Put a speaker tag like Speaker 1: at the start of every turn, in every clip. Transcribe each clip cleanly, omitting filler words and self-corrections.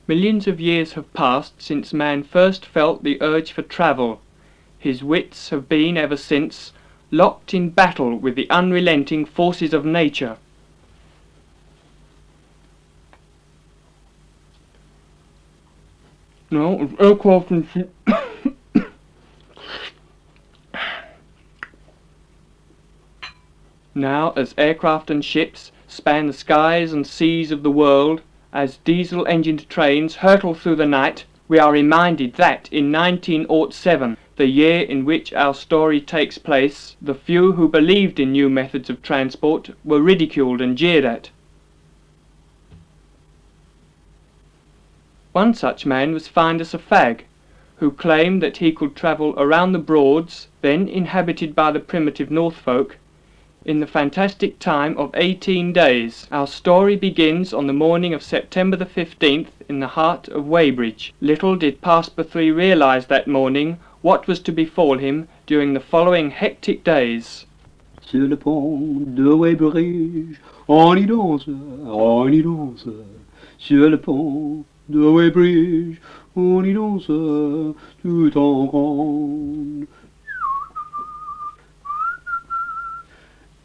Speaker 1: Millions of years have passed since man first felt the urge for travel. His wits have been ever since locked in battle with the unrelenting forces of nature. Now, aircraft and ships. Now, as aircraft and ships span the skies and seas of the world, as diesel-engined trains hurtle through the night, we are reminded that in 1907, the year in which our story takes place, the few who believed in new methods of transport were ridiculed and jeered at. One such man was Findus of Figg, who claimed that he could travel around the Broads, then inhabited by the primitive North folk, in the fantastic time of 18 days. Our story begins on the morning of September the 15th in the heart of Weybridge. Little did Passepartout realise that morning what was to befall him during the following hectic days.
Speaker 2: Sur le pont de Weybridge, on y danse, on y danse. Sur le pont de Weybridge, on y danse, tout en ronde.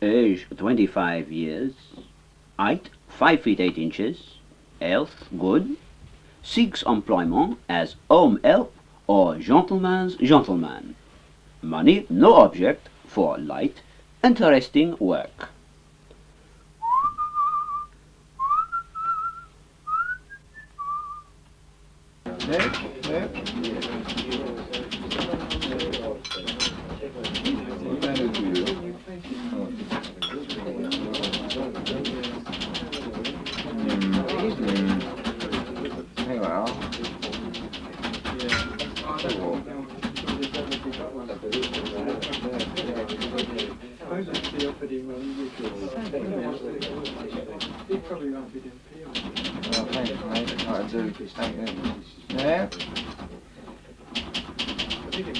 Speaker 2: Age 25 years, height 5 feet 8 inches, health good, seeks employment as home help or gentleman's gentleman. Money no object for light, interesting work.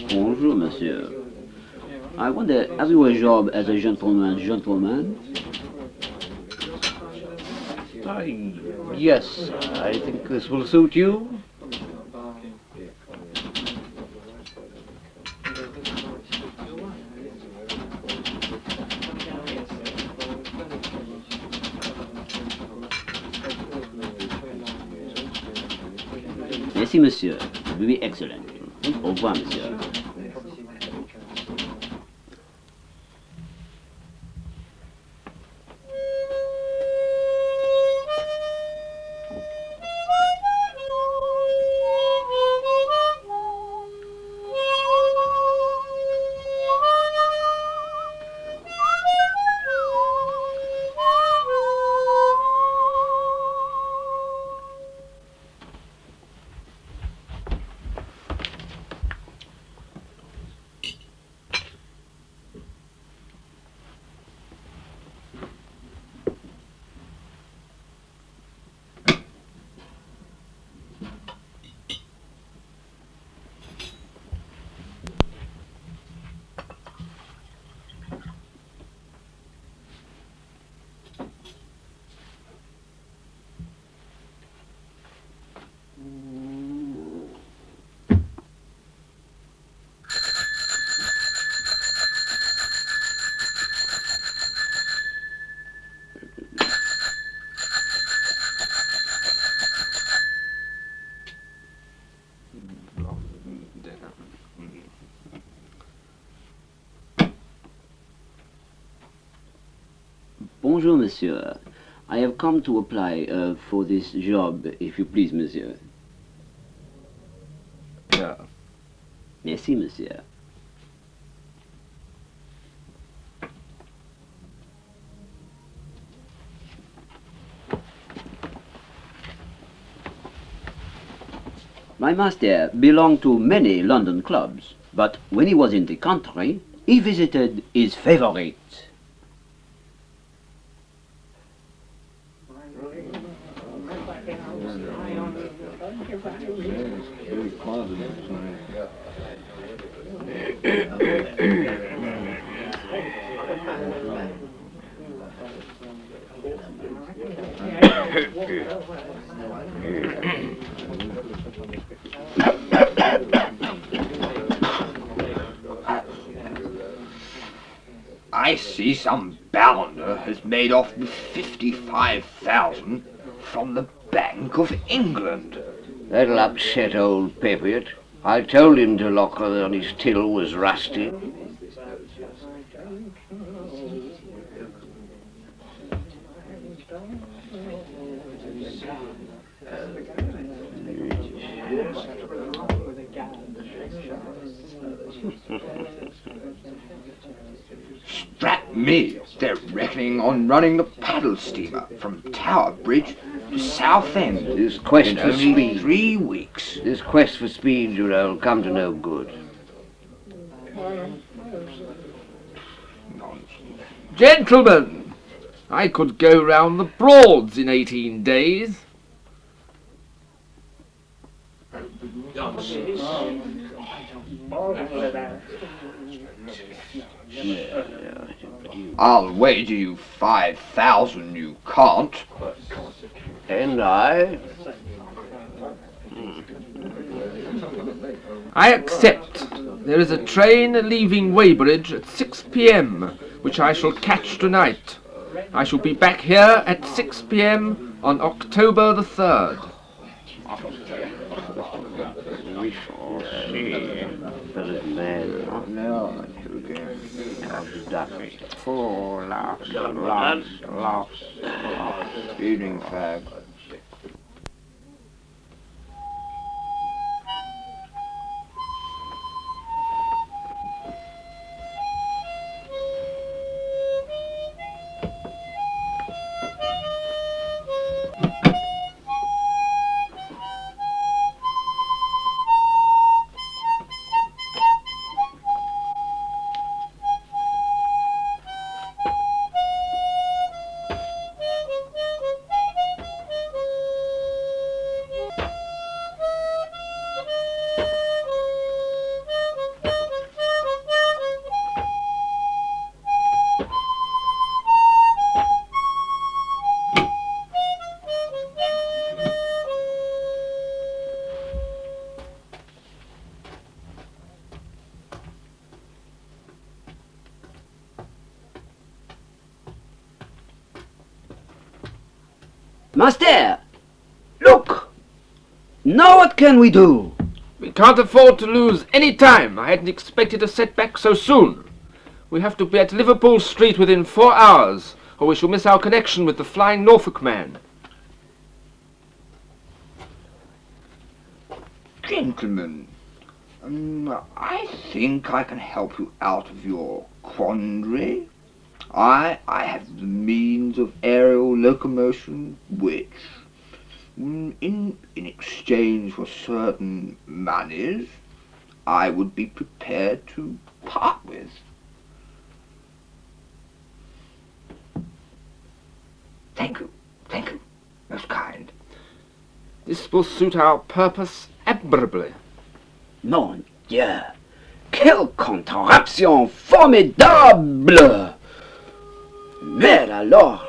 Speaker 2: Bonjour, monsieur. I wonder, have you a job as a gentleman's gentleman?
Speaker 3: Yes, I think this will suit you.
Speaker 2: Merci, monsieur. It will be excellent. Au revoir, monsieur. Bonjour, monsieur. I have come to apply for this job, if you please, monsieur.
Speaker 3: Yeah.
Speaker 2: Merci, monsieur. My master belonged to many London clubs, but when he was in the country, he visited his favorite.
Speaker 4: I see some bounder has made off with 55,000 from the Bank of England.
Speaker 3: That'll upset old Peppiot. I told him to lock her on his till was rusty.
Speaker 4: Strap me, they're reckoning on running the paddle steamer from Tower Bridge to Southend
Speaker 3: This quest
Speaker 4: in
Speaker 3: for
Speaker 4: only
Speaker 3: speed.
Speaker 4: 3 weeks.
Speaker 3: This quest for speed, you know, will come to no good.
Speaker 5: Gentlemen, I could go round the Broads in 18 days.
Speaker 4: I'll wager you 5,000 you can't.
Speaker 3: And I?
Speaker 5: I accept. There is a train leaving Weybridge at 6 p.m, which I shall catch tonight. I shall be back here at 6 p.m. on October the 3rd.
Speaker 3: We shall see. But man,
Speaker 4: No,
Speaker 3: for lost.
Speaker 4: evening fag.
Speaker 2: Master! Look! Now what can we do?
Speaker 5: We can't afford to lose any time. I hadn't expected a setback so soon. We have to be at Liverpool Street within 4 hours, or we shall miss our connection with the Flying Norfolk man.
Speaker 4: Gentlemen, I think I can help you out of your quandary. I have the means of aerial locomotion which, in exchange for certain monies, I would be prepared to part with. Thank you, most kind.
Speaker 5: This will suit our purpose admirably.
Speaker 2: Mon Dieu! Quelle contraption formidable! Mais alors!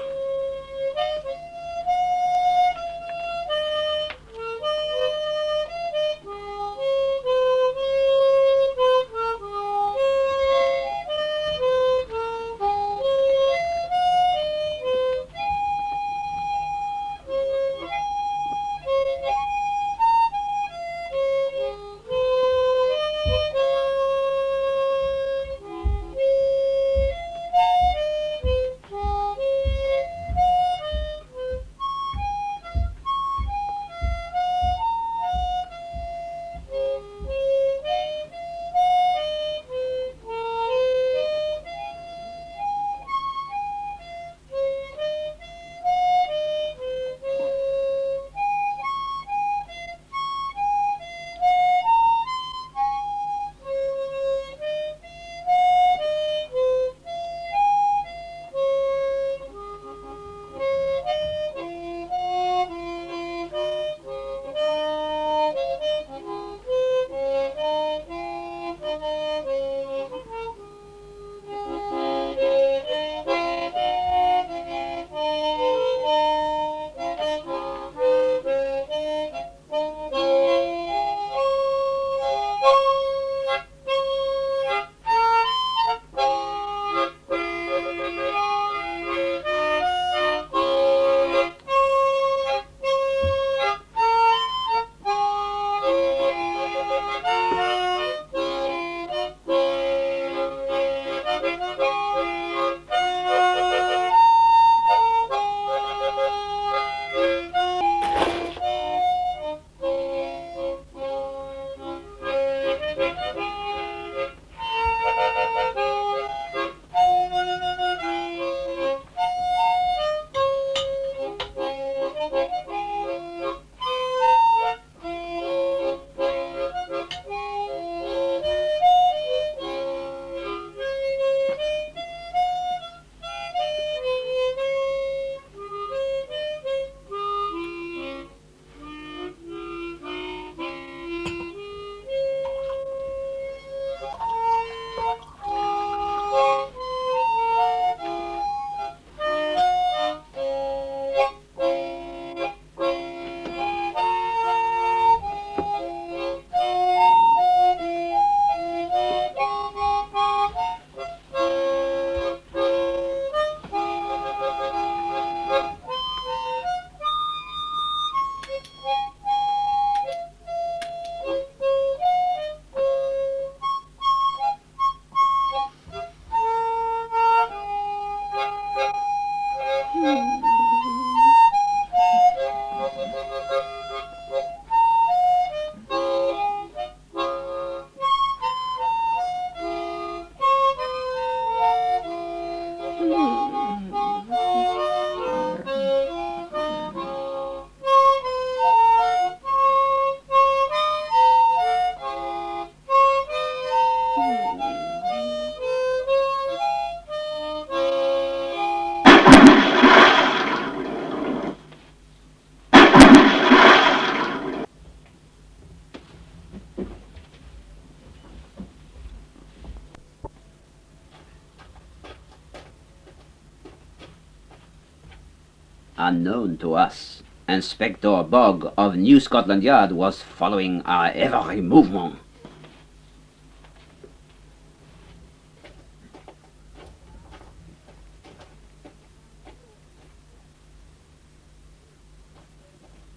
Speaker 2: Unknown to us, Inspector Bog of New Scotland Yard was following our every movement.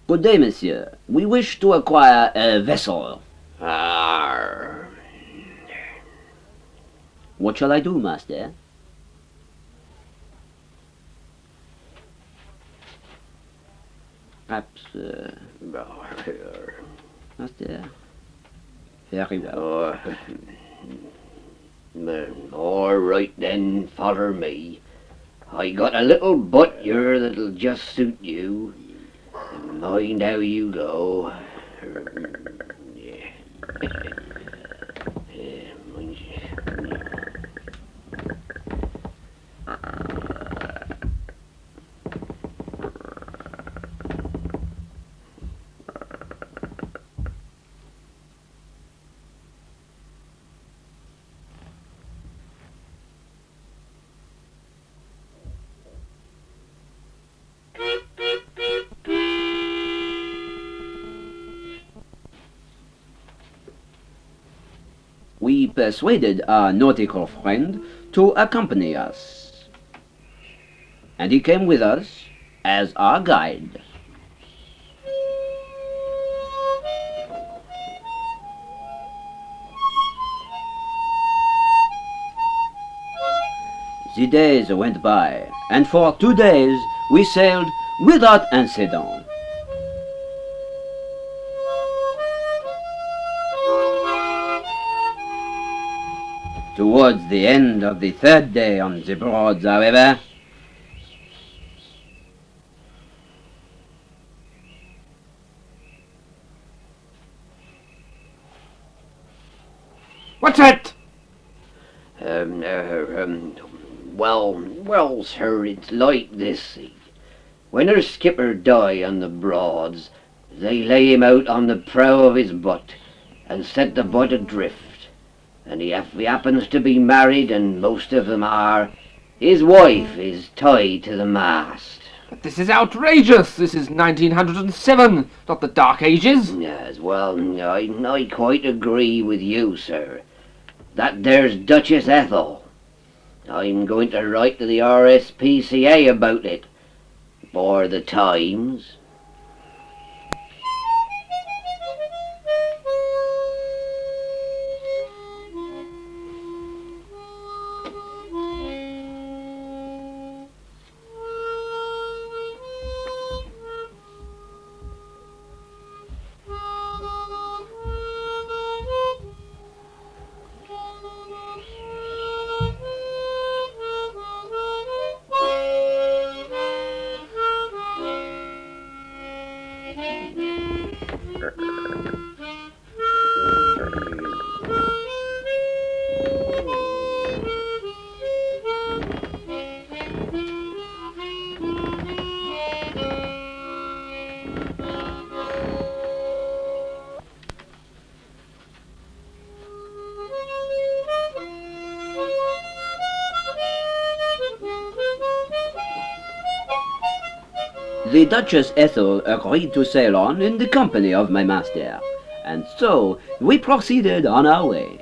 Speaker 2: Good day, monsieur. We wish to acquire a vessel.
Speaker 3: Arr.
Speaker 2: What shall I do, master? Perhaps, master. Very well.
Speaker 3: All right then, follow me. I got a little butt here that'll just suit you. Mind how you go.
Speaker 2: We persuaded our nautical friend to accompany us, and he came with us as our guide. The days went by, and for 2 days we sailed without incident. Towards the end of the 3rd day on the Broads, however,
Speaker 5: What's that?
Speaker 3: Well, sir, it's like this, see. When her skipper die on the Broads, they lay him out on the prow of his butt and set the butt adrift. And if he happens to be married, and most of them are, his wife is tied to the mast.
Speaker 5: But this is outrageous. This is 1907, not the Dark Ages.
Speaker 3: Yes, well, I quite agree with you, sir. That there's Duchess Ethel. I'm going to write to the RSPCA about it. For the Times.
Speaker 2: the Duchess Ethel agreed to sail on in the company of my master, and so we proceeded on our way.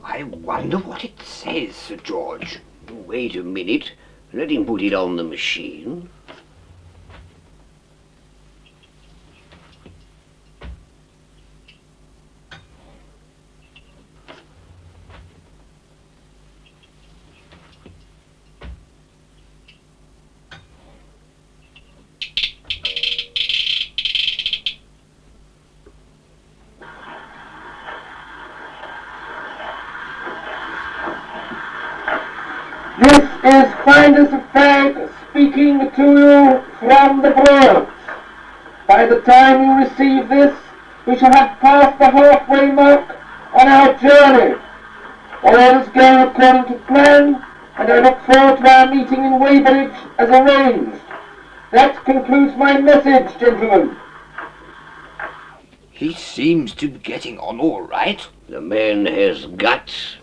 Speaker 3: I wonder what it says, Sir George. Wait a minute. Let him put it on the machine.
Speaker 6: This is Finders of Figg speaking to you from the Broads. By the time you receive this, we shall have passed the halfway mark on our journey. All is going according to plan, and I look forward to our meeting in Weybridge as arranged. That concludes my message, gentlemen.
Speaker 4: He seems to be getting on all right.
Speaker 3: The man has guts.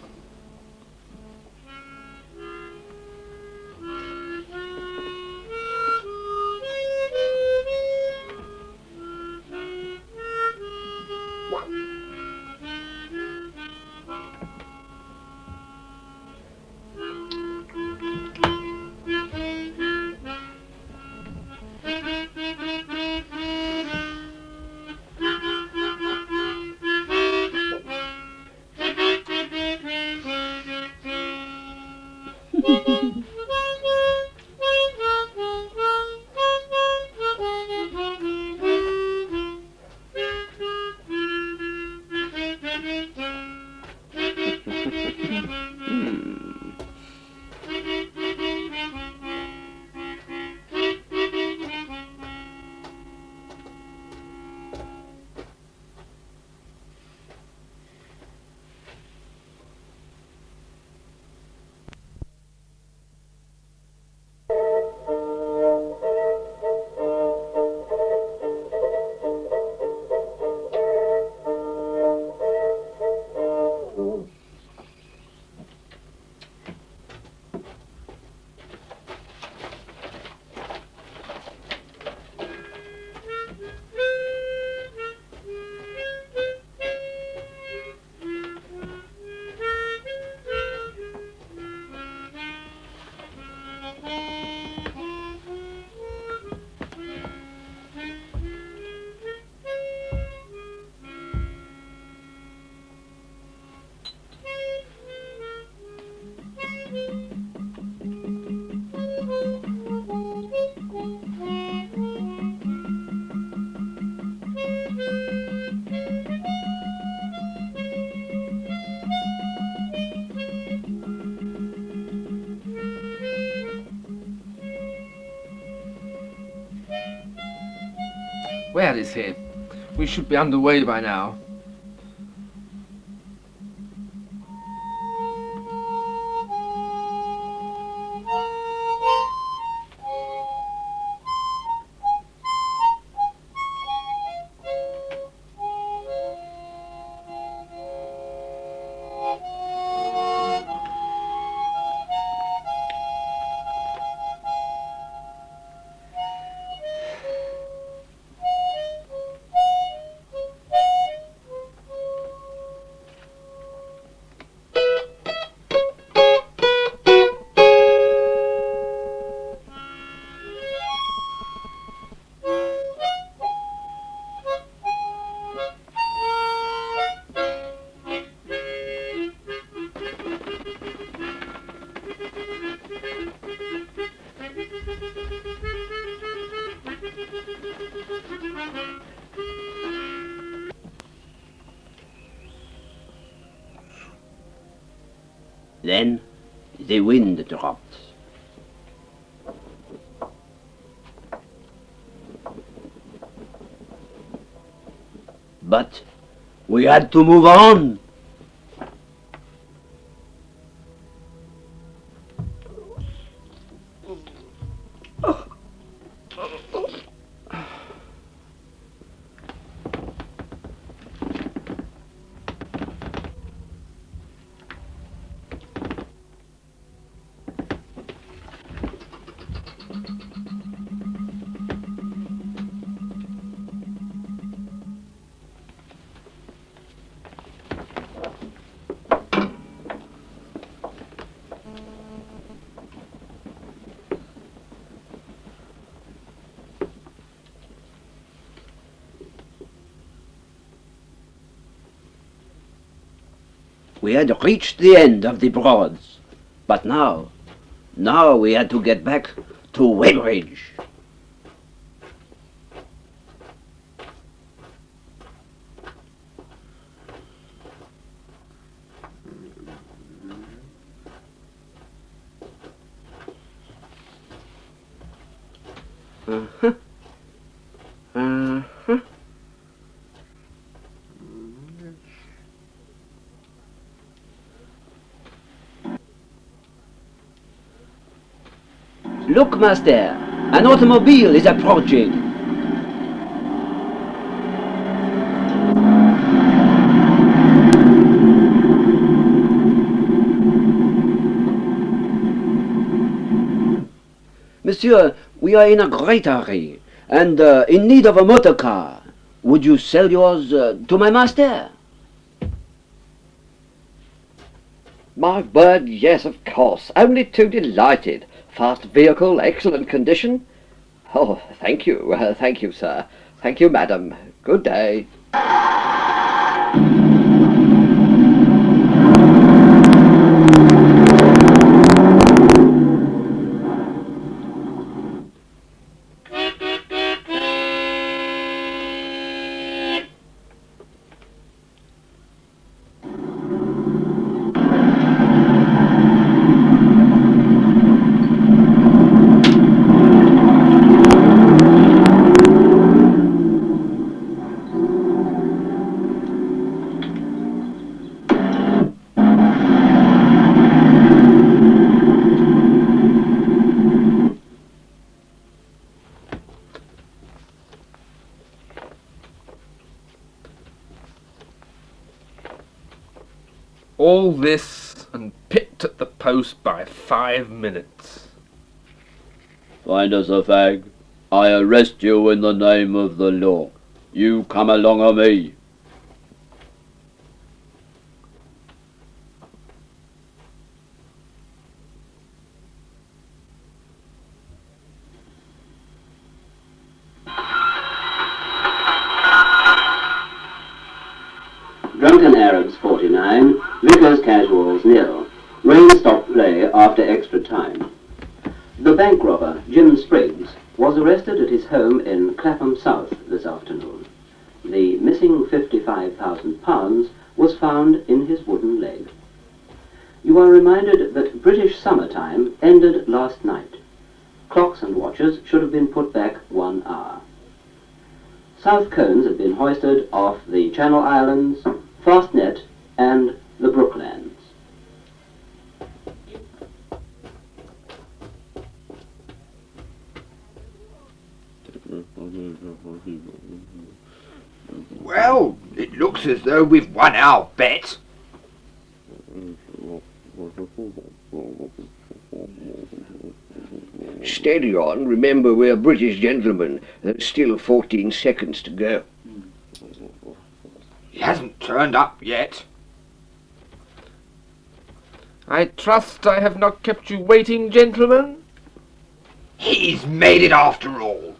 Speaker 5: Where is he? We should be underway by now.
Speaker 2: Then the wind dropped. But we had to move on. We had reached the end of the Broads, but now we had to get back to Weybridge. Uh-huh. Uh-huh. Look, master, an automobile is approaching. Monsieur, we are in a great hurry and in need of a motor car. Would you sell yours to my master?
Speaker 3: My word, yes, of course. Only too delighted. Fast vehicle, excellent condition. Oh, thank you, sir. Thank you, madam. Good day.
Speaker 5: All this and picked at the post by 5 minutes.
Speaker 2: Find us a fag. I arrest you in the name of the law. You come along of me. Drunken Arabs 49, Vickers Casuals 0. Rain stopped play after extra time. The bank robber, Jim Spriggs, was arrested at his home in Clapham South this afternoon. The missing £55,000 was found in his wooden leg. You are reminded that British summertime ended last night. Clocks and watches should have been put back 1 hour. South cones have been hoisted off the Channel Islands, Fastnet and the Brooklands.
Speaker 4: Well, it looks as though we've won our bet.
Speaker 3: Steady on. Remember, we're British gentlemen. There's still 14 seconds to go.
Speaker 4: He hasn't turned up yet.
Speaker 5: I trust I have not kept you waiting, gentlemen?
Speaker 4: He's made it after all.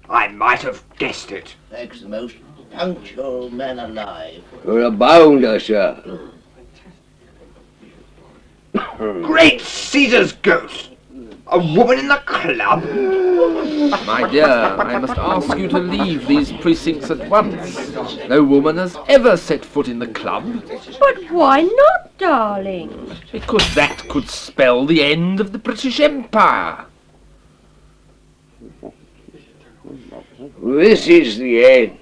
Speaker 4: I might have guessed it.
Speaker 7: Makes the most punctual man alive.
Speaker 3: We're a bounder, sir.
Speaker 4: Great Caesar's ghost! A woman in the club?
Speaker 5: My dear, I must ask you to leave these precincts at once. No woman has ever set foot in the club.
Speaker 8: But why not, darling?
Speaker 5: Because that could spell the end of the British Empire.
Speaker 3: This is the end.